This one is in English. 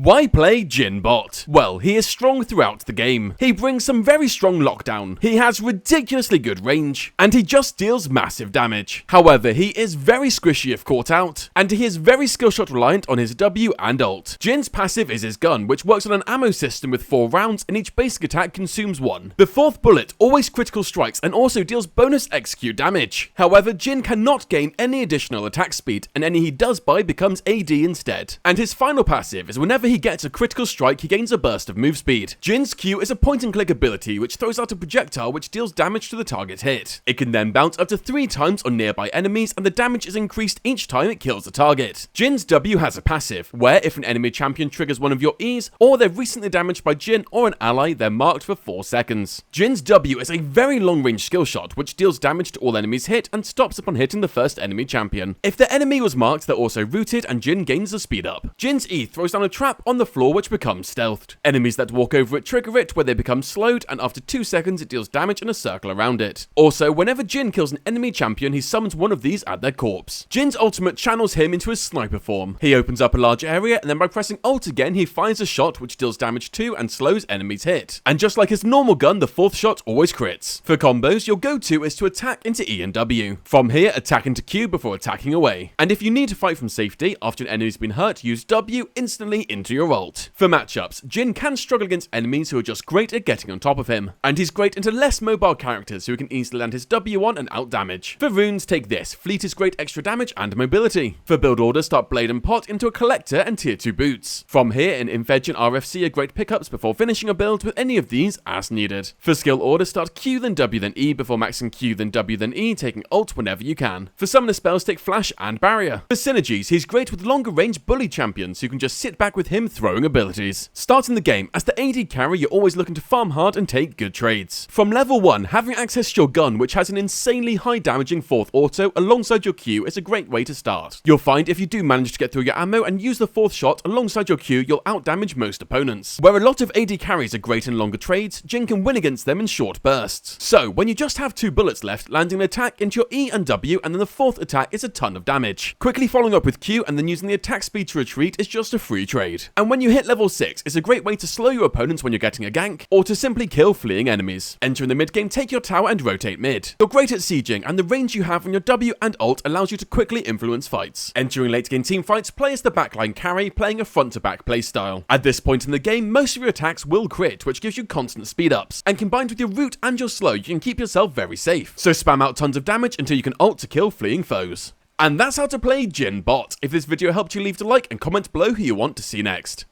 Why play Jhin Bot? Well, he is strong throughout the game. He brings some very strong lockdown. He has ridiculously good range, and he just deals massive damage. However, he is very squishy if caught out, and he is very skill shot reliant on his W and ult. Jhin's passive is his gun, which works on an ammo system with 4 rounds, and each basic attack consumes 1. The 4th bullet always critical strikes and also deals bonus execute damage. However, Jhin cannot gain any additional attack speed, and any he does buy becomes AD instead. And his final passive is whenever he gets a critical strike, he gains a burst of move speed. Jhin's Q is a point and click ability which throws out a projectile which deals damage to the target hit. It can then bounce up to 3 times on nearby enemies, and the damage is increased each time it kills the target. Jhin's W has a passive, where if an enemy champion triggers one of your E's, or they're recently damaged by Jhin or an ally, they're marked for 4 seconds. Jhin's W is a very long range skill shot which deals damage to all enemies hit and stops upon hitting the first enemy champion. If the enemy was marked, they're also rooted and Jhin gains the speed up. Jhin's E throws down a trap on the floor which becomes stealthed. Enemies that walk over it trigger it, where they become slowed, and after 2 seconds it deals damage in a circle around it. Also, whenever Jhin kills an enemy champion, he summons one of these at their corpse. Jhin's ultimate channels him into his sniper form. He opens up a large area, and then by pressing ult again, he fires a shot which deals damage to and slows enemies hit. And just like his normal gun, the 4th shot always crits. For combos, your go-to is to attack into E and W. From here, attack into Q before attacking away. And if you need to fight from safety after an enemy's been hurt, use W instantly into your ult. For matchups, Jhin can struggle against enemies who are just great at getting on top of him, and he's great into less mobile characters who can easily land his W on and out damage. For runes, take this. Fleet is great extra damage and mobility. For build order, start Blade and Pot into a Collector and tier 2 boots. From here, an Infedge and RFC are great pickups before finishing a build with any of these as needed. For skill order, start Q then W then E before maxing Q then W then E, taking ult whenever you can. For summoner spells, take Flash and Barrier. For synergies, he's great with longer range bully champions who can just sit back with him throwing abilities. Starting the game, as the AD carry, you're always looking to farm hard and take good trades. From level 1, having access to your gun, which has an insanely high damaging 4th auto alongside your Q, is a great way to start. You'll find if you do manage to get through your ammo and use the 4th shot alongside your Q, you'll outdamage most opponents. Where a lot of AD carries are great in longer trades, Jhin can win against them in short bursts. So, when you just have 2 bullets left, landing an attack into your E and W and then the 4th attack is a ton of damage. Quickly following up with Q and then using the attack speed to retreat is just a free trade. And when you hit level 6, it's a great way to slow your opponents when you're getting a gank, or to simply kill fleeing enemies. Entering the mid game, take your tower and rotate mid. You're great at sieging, and the range you have on your W and ult allows you to quickly influence fights. Entering late game team fights, play as the backline carry, playing a front to back playstyle. At this point in the game, most of your attacks will crit, which gives you constant speed ups, and combined with your root and your slow, you can keep yourself very safe. So spam out tons of damage until you can ult to kill fleeing foes. And that's how to play Jhin Bot. If this video helped you, leave a like and comment below who you want to see next.